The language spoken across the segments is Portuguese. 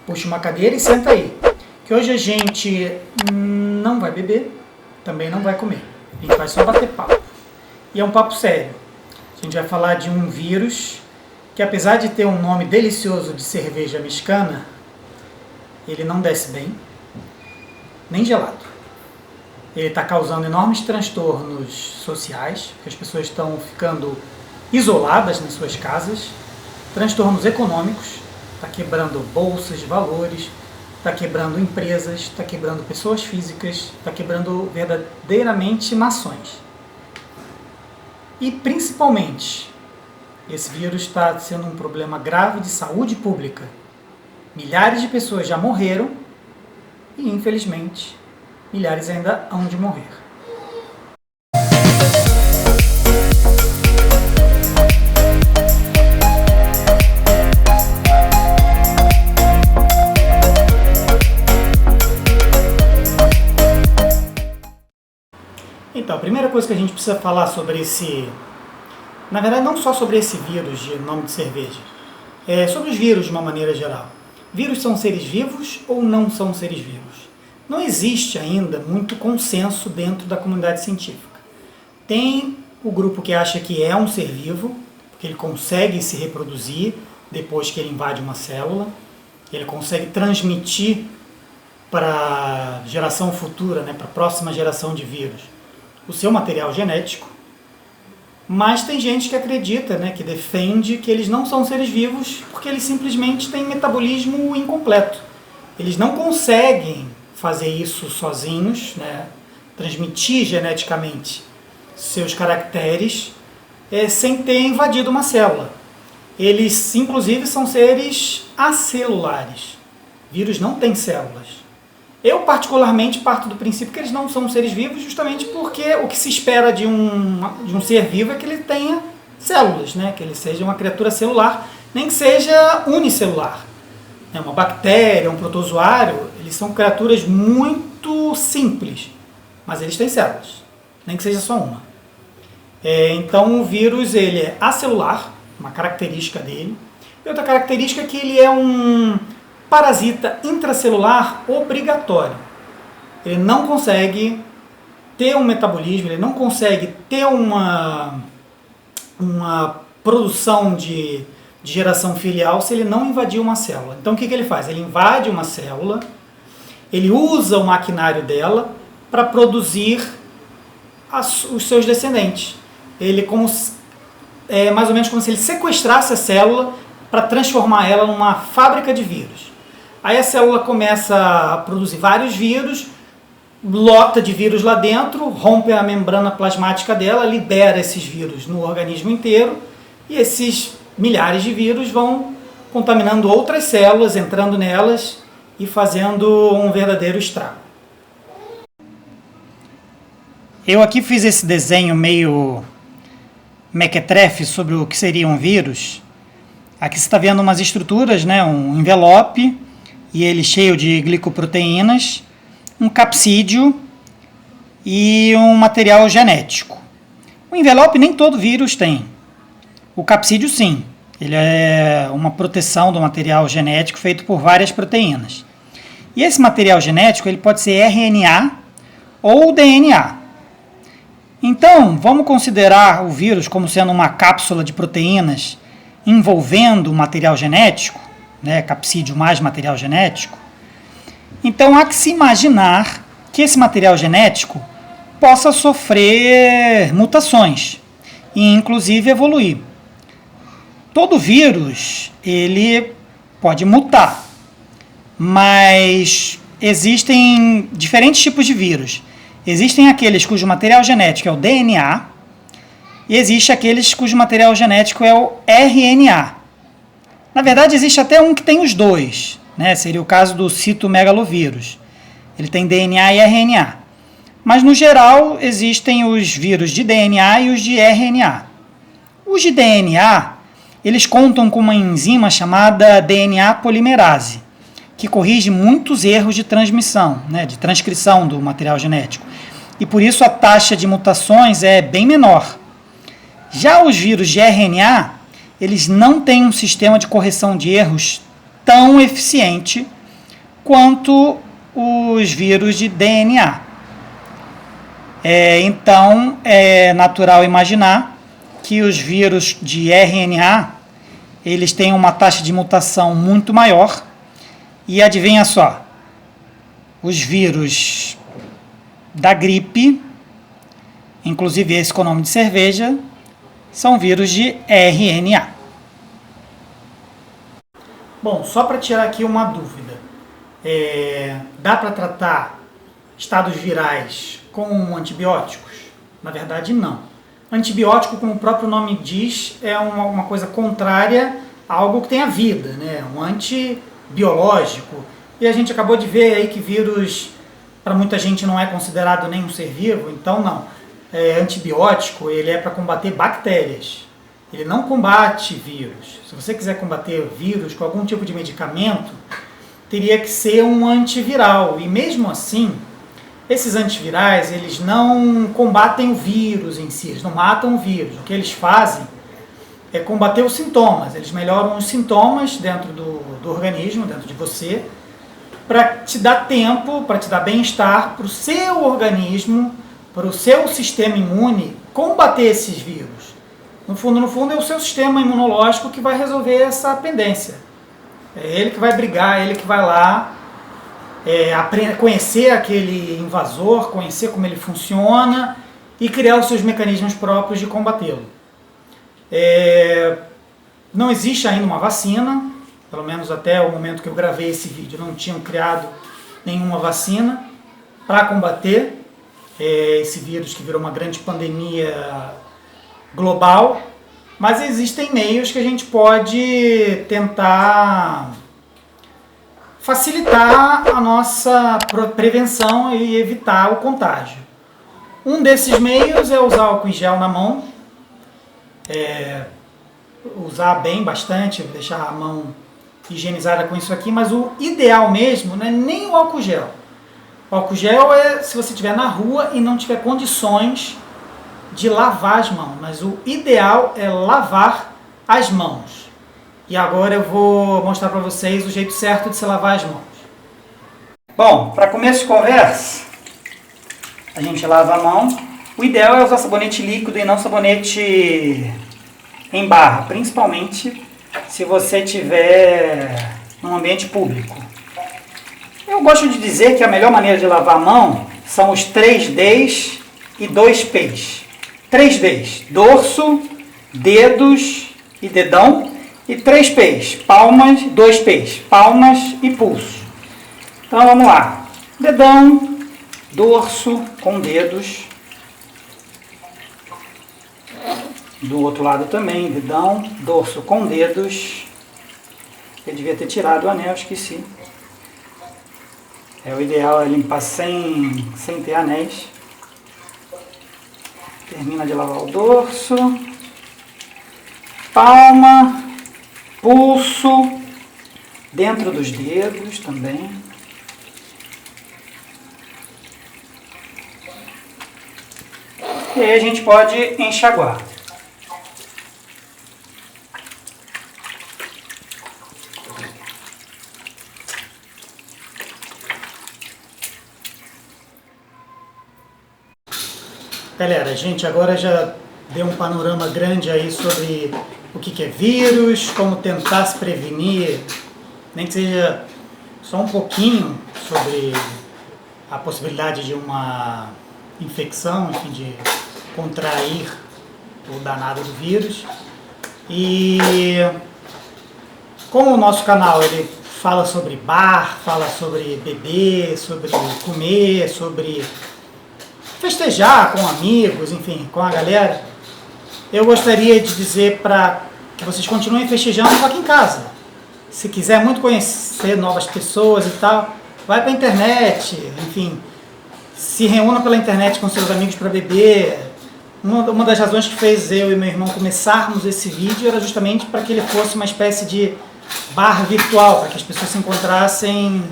puxa uma cadeira e senta aí. Que hoje a gente não vai beber, também não vai comer. A gente vai só bater papo. E é um papo sério. A gente vai falar de um vírus que, apesar de ter um nome delicioso de cerveja mexicana, ele não desce bem, nem gelado. Ele está causando enormes transtornos sociais, porque as pessoas estão ficando isoladas nas suas casas, transtornos econômicos, está quebrando bolsas de valores, está quebrando empresas, está quebrando pessoas físicas, está quebrando verdadeiramente nações. E principalmente, esse vírus está sendo um problema grave de saúde pública. Milhares de pessoas já morreram e, infelizmente, milhares ainda hão de morrer. Então, a primeira coisa que a gente precisa falar sobre esse... Na verdade, não só sobre esse vírus de nome de cerveja, é sobre os vírus de uma maneira geral. Vírus são seres vivos ou não são seres vivos? Não existe ainda muito consenso dentro da comunidade científica. Tem o grupo que acha que é um ser vivo, porque ele consegue se reproduzir depois que ele invade uma célula, ele consegue transmitir para a geração futura, para a próxima geração de vírus, o seu material genético. Mas tem gente que acredita, que defende que eles não são seres vivos porque eles simplesmente têm metabolismo incompleto. Eles não conseguem fazer isso sozinhos, transmitir geneticamente seus caracteres sem ter invadido uma célula. Eles, inclusive, são seres acelulares. Vírus não tem células. Eu, particularmente, parto do princípio que eles não são seres vivos justamente porque o que se espera de um ser vivo é que ele tenha células, que ele seja uma criatura celular, nem que seja unicelular. Uma bactéria, um protozoário, eles são criaturas muito simples, mas eles têm células, nem que seja só uma. Então o vírus ele é acelular, uma característica dele, e outra característica é que ele é um parasita intracelular obrigatório. Ele não consegue ter um metabolismo, ele não consegue ter uma produção de geração filial se ele não invadir uma célula. Então o que ele faz? Ele invade uma célula, ele usa o maquinário dela para produzir os seus descendentes. Ele é mais ou menos como se ele sequestrasse a célula para transformar ela numa fábrica de vírus. Aí a célula começa a produzir vários vírus, lota de vírus lá dentro, rompe a membrana plasmática dela, libera esses vírus no organismo inteiro e esses milhares de vírus vão contaminando outras células, entrando nelas e fazendo um verdadeiro estrago. Eu aqui fiz esse desenho meio mequetrefe sobre o que seria um vírus. Aqui você está vendo umas estruturas, um envelope, e ele cheio de glicoproteínas, um capsídeo e um material genético. O envelope nem todo vírus tem. O capsídeo sim, ele é uma proteção do material genético feito por várias proteínas. E esse material genético ele pode ser RNA ou DNA. Então, vamos considerar o vírus como sendo uma cápsula de proteínas envolvendo o material genético, capsídeo mais material genético. Então há que se imaginar que esse material genético possa sofrer mutações e inclusive evoluir. Todo vírus ele pode mutar, mas existem diferentes tipos de vírus. Existem aqueles cujo material genético é o DNA e existe aqueles cujo material genético é o RNA. Na verdade, existe até um que tem os dois, seria o caso do citomegalovírus. Ele tem DNA e RNA. Mas, no geral, existem os vírus de DNA e os de RNA. Os de DNA, eles contam com uma enzima chamada DNA polimerase, que corrige muitos erros de transmissão, de transcrição do material genético. E, por isso, a taxa de mutações é bem menor. Já os vírus de RNA, eles não têm um sistema de correção de erros tão eficiente quanto os vírus de DNA. Então, é natural imaginar que os vírus de RNA, eles têm uma taxa de mutação muito maior. E adivinha só, os vírus da gripe, inclusive esse com o nome de cerveja, são vírus de RNA. Bom, só para tirar aqui uma dúvida, dá para tratar estados virais com antibióticos? Na verdade, não. Antibiótico, como o próprio nome diz, é uma coisa contrária a algo que tenha vida, né? Um antibiológico. E a gente acabou de ver aí que vírus, para muita gente, não é considerado nem um ser vivo, então não. Antibiótico, ele é para combater bactérias. Ele não combate vírus. Se você quiser combater vírus com algum tipo de medicamento, teria que ser um antiviral. E mesmo assim, esses antivirais, eles não combatem o vírus em si, eles não matam o vírus. O que eles fazem é combater os sintomas. Eles melhoram os sintomas dentro do organismo, dentro de você, para te dar tempo, para te dar bem-estar, para o seu organismo, para o seu sistema imune combater esses vírus. No fundo, é o seu sistema imunológico que vai resolver essa pendência. É ele que vai brigar, é ele que vai lá conhecer aquele invasor, conhecer como ele funciona e criar os seus mecanismos próprios de combatê-lo. Não existe ainda uma vacina, pelo menos até o momento que eu gravei esse vídeo, não tinham criado nenhuma vacina para combater esse vírus que virou uma grande pandemia global, mas existem meios que a gente pode tentar facilitar a nossa prevenção e evitar o contágio. Um desses meios é usar álcool em gel na mão, usar bem, bastante, deixar a mão higienizada com isso aqui, mas o ideal mesmo não é nem o álcool gel. O álcool gel é se você estiver na rua e não tiver condições de lavar as mãos, mas o ideal é lavar as mãos. E agora eu vou mostrar para vocês o jeito certo de se lavar as mãos. Bom, para começo de conversa, a gente lava a mão. O ideal é usar sabonete líquido e não sabonete em barra, principalmente se você estiver num ambiente público. Eu gosto de dizer que a melhor maneira de lavar a mão são os 3 Ds e 2 Ps. 3 Ds, dorso, dedos e dedão, e 3 Ps, palmas, 2 Ps, palmas e pulso. Então vamos lá, dedão, dorso com dedos, do outro lado também, dedão, dorso com dedos. Eu devia ter tirado o anel, esqueci. O ideal é limpar sem ter anéis. Termina de lavar o dorso, palma, pulso, dentro dos dedos também. E aí a gente pode enxaguar. Galera, a gente agora já deu um panorama grande aí sobre o que é vírus, como tentar se prevenir, nem que seja só um pouquinho sobre a possibilidade de uma infecção, enfim, de contrair o danado do vírus. E como o nosso canal ele fala sobre bar, fala sobre beber, sobre comer, sobre festejar com amigos, enfim, com a galera, eu gostaria de dizer para que vocês continuem festejando só aqui em casa. Se quiser muito conhecer novas pessoas e tal, vai para a internet, enfim, se reúna pela internet com seus amigos para beber. Uma das razões que fez eu e meu irmão começarmos esse vídeo era justamente para que ele fosse uma espécie de bar virtual, para que as pessoas se encontrassem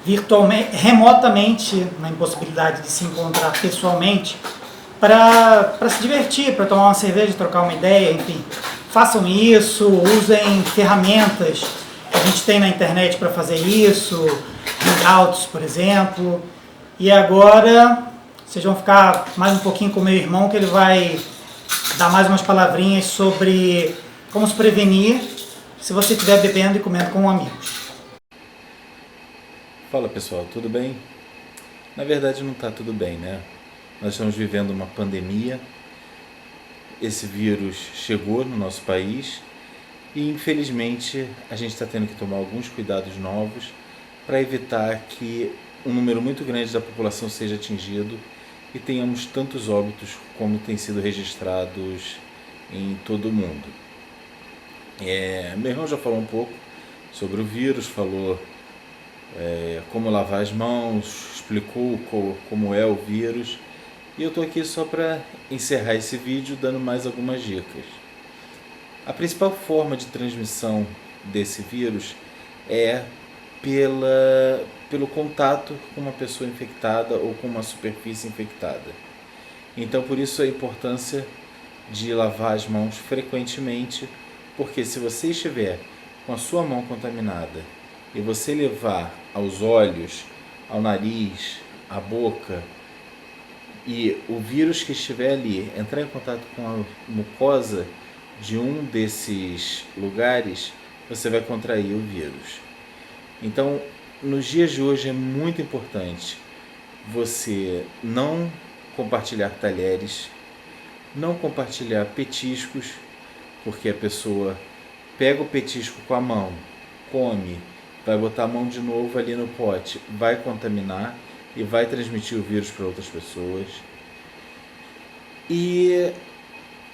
virtualmente, remotamente, na impossibilidade de se encontrar pessoalmente, para se divertir, para tomar uma cerveja, trocar uma ideia, enfim. Façam isso, usem ferramentas que a gente tem na internet para fazer isso, Hangouts, por exemplo. E agora vocês vão ficar mais um pouquinho com o meu irmão, que ele vai dar mais umas palavrinhas sobre como se prevenir se você estiver bebendo e comendo com amigos. Fala pessoal, tudo bem? Na verdade não está tudo bem, né? Nós estamos vivendo uma pandemia, esse vírus chegou no nosso país e infelizmente a gente está tendo que tomar alguns cuidados novos para evitar que um número muito grande da população seja atingido e tenhamos tantos óbitos como tem sido registrados em todo o mundo. Meu irmão já falou um pouco sobre o vírus, falou como lavar as mãos, explicou como é o vírus. E eu estou aqui só para encerrar esse vídeo dando mais algumas dicas. A principal forma de transmissão desse vírus é pelo contato com uma pessoa infectada ou com uma superfície infectada. Então por isso a importância de lavar as mãos frequentemente, porque se você estiver com a sua mão contaminada e você levar aos olhos, ao nariz, à boca, e o vírus que estiver ali entrar em contato com a mucosa de um desses lugares, você vai contrair o vírus. Então, nos dias de hoje é muito importante você não compartilhar talheres, não compartilhar petiscos, porque a pessoa pega o petisco com a mão, come, vai botar a mão de novo ali no pote, vai contaminar e vai transmitir o vírus para outras pessoas. E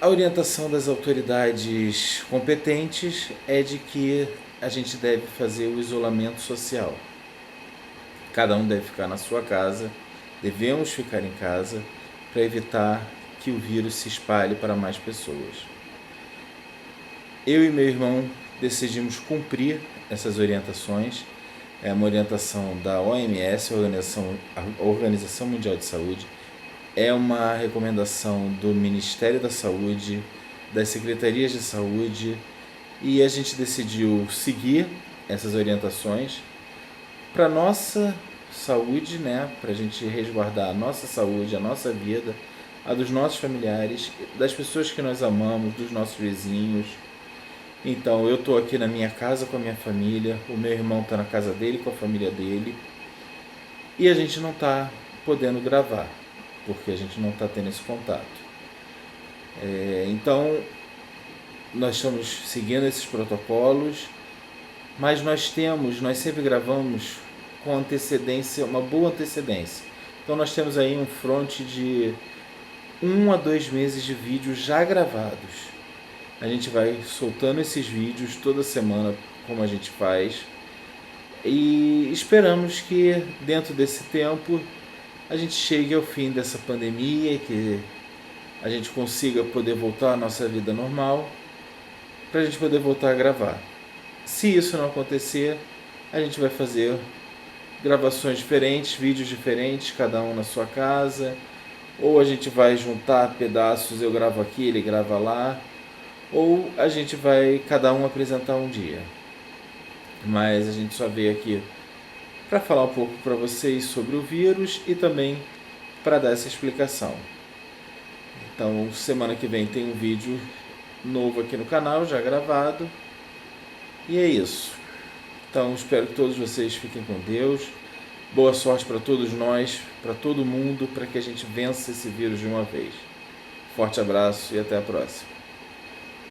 a orientação das autoridades competentes é de que a gente deve fazer o isolamento social. Cada um deve ficar na sua casa, devemos ficar em casa para evitar que o vírus se espalhe para mais pessoas. Eu e meu irmão decidimos cumprir essas orientações. É uma orientação da OMS, a Organização Mundial de Saúde, é uma recomendação do Ministério da Saúde, das Secretarias de Saúde, e a gente decidiu seguir essas orientações para a nossa saúde, né? Para a gente resguardar a nossa saúde, a nossa vida, a dos nossos familiares, das pessoas que nós amamos, dos nossos vizinhos. Então eu estou aqui na minha casa com a minha família, o meu irmão está na casa dele com a família dele, e a gente não está podendo gravar, porque a gente não está tendo esse contato. Então nós estamos seguindo esses protocolos, mas nós sempre gravamos com antecedência, uma boa antecedência. Então nós temos aí um front de 1 a 2 meses de vídeos já gravados. A gente vai soltando esses vídeos toda semana, como a gente faz, e esperamos que dentro desse tempo a gente chegue ao fim dessa pandemia, que a gente consiga poder voltar à nossa vida normal, para a gente poder voltar a gravar. Se isso não acontecer, a gente vai fazer gravações diferentes, vídeos diferentes, cada um na sua casa, ou a gente vai juntar pedaços, eu gravo aqui, ele grava lá, ou a gente vai cada um apresentar um dia. Mas a gente só veio aqui para falar um pouco para vocês sobre o vírus e também para dar essa explicação. Então semana que vem tem um vídeo novo aqui no canal, já gravado. E é isso. Então espero que todos vocês fiquem com Deus. Boa sorte para todos nós, para todo mundo, para que a gente vença esse vírus de uma vez. Forte abraço e até a próxima.